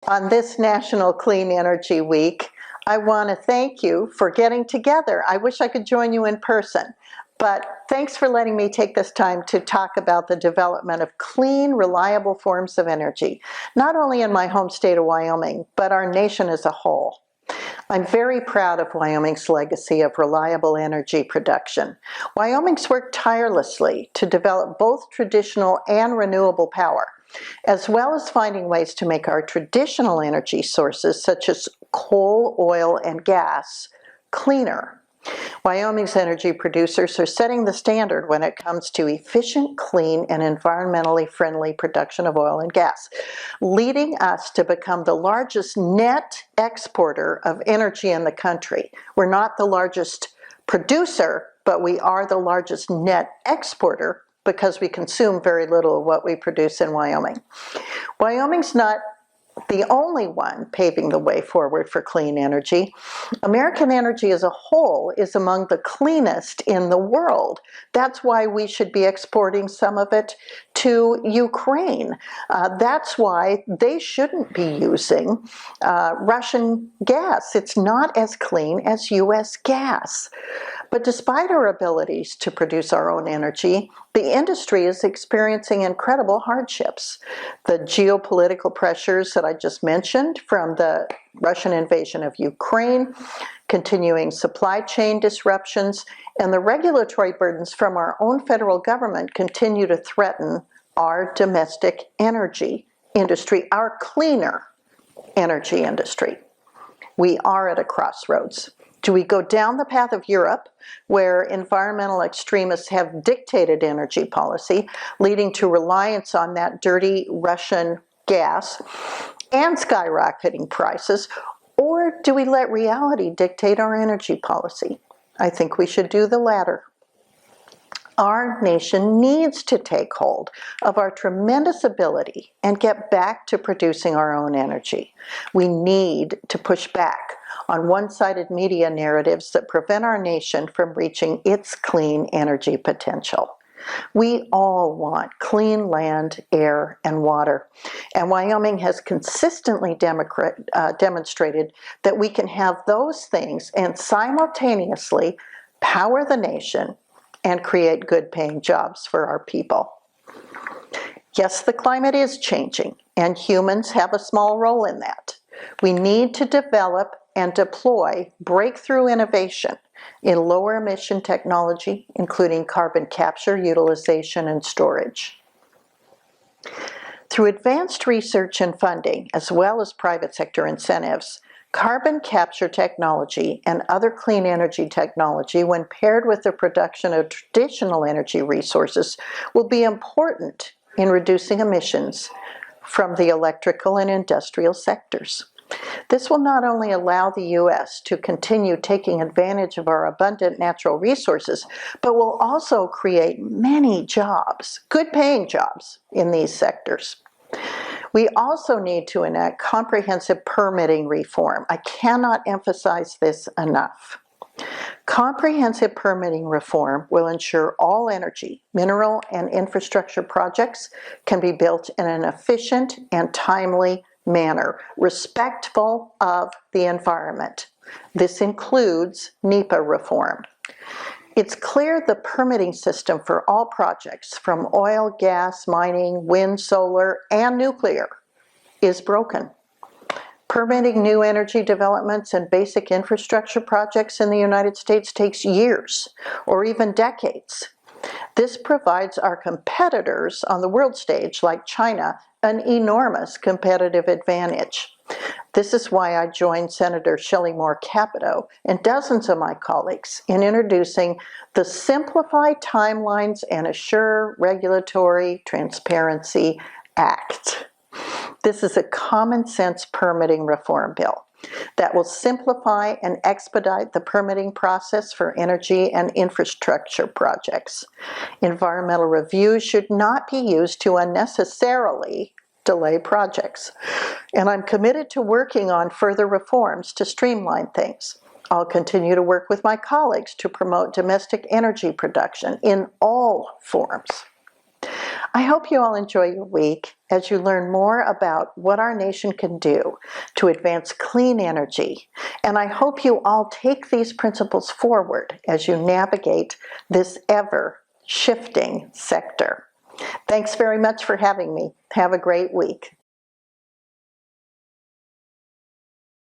On this National Clean Energy Week, I want to thank you for getting together. I wish I could join you in person, but thanks for letting me take this time to talk about the development of clean, reliable forms of energy, not only in my home state of Wyoming, but our nation as a whole. I'm very proud of Wyoming's legacy of reliable energy production. Wyoming's worked tirelessly to develop both traditional and renewable power, as well as finding ways to make our traditional energy sources, such as coal, oil, and gas, cleaner. Wyoming's energy producers are setting the standard when it comes to efficient, clean, and environmentally friendly production of oil and gas, leading us to become the largest net exporter of energy in the country. We're not the largest producer, but we are the largest net exporter because we consume very little of what we produce in Wyoming. Wyoming's not the only one paving the way forward for clean energy. American energy as a whole is among the cleanest in the world. That's why we should be exporting some of it to Ukraine. That's why they shouldn't be using Russian gas. It's not as clean as US gas. But despite our abilities to produce our own energy, the industry is experiencing incredible hardships. The geopolitical pressures that I just mentioned from the Russian invasion of Ukraine, continuing supply chain disruptions, and the regulatory burdens from our own federal government continue to threaten our domestic energy industry, our cleaner energy industry. We are at a crossroads. Do we go down the path of Europe, where environmental extremists have dictated energy policy, leading to reliance on that dirty Russian gas and skyrocketing prices, or do we let reality dictate our energy policy? I think we should do the latter. Our nation needs to take hold of our tremendous ability and get back to producing our own energy. We need to push back on one-sided media narratives that prevent our nation from reaching its clean energy potential. We all want clean land, air, and water, and Wyoming has consistently demonstrated that we can have those things and simultaneously power the nation and create good-paying jobs for our people. Yes, the climate is changing, and humans have a small role in that. We need to develop and deploy breakthrough innovation in lower emission technology, including carbon capture, utilization, and storage. Through advanced research and funding, as well as private sector incentives, carbon capture technology and other clean energy technology, when paired with the production of traditional energy resources, will be important in reducing emissions from the electrical and industrial sectors. This will not only allow the U.S. to continue taking advantage of our abundant natural resources, but will also create many jobs, good-paying jobs, in these sectors. We also need to enact comprehensive permitting reform. I cannot emphasize this enough. Comprehensive permitting reform will ensure all energy, mineral, and infrastructure projects can be built in an efficient and timely manner, respectful of the environment. This includes NEPA reform. It's clear the permitting system for all projects, from oil, gas, mining, wind, solar, and nuclear, is broken. Permitting new energy developments and basic infrastructure projects in the United States takes years or even decades. This provides our competitors on the world stage, like China, an enormous competitive advantage. This is why I joined Senator Shelley Moore Capito and dozens of my colleagues in introducing the Simplify Timelines and Assure Regulatory Transparency Act. This is a common sense permitting reform bill that will simplify and expedite the permitting process for energy and infrastructure projects. Environmental reviews should not be used to unnecessarily delay projects. And I'm committed to working on further reforms to streamline things. I'll continue to work with my colleagues to promote domestic energy production in all forms. I hope you all enjoy your week, as you learn more about what our nation can do to advance clean energy. And I hope you all take these principles forward as you navigate this ever-shifting sector. Thanks very much for having me. Have a great week.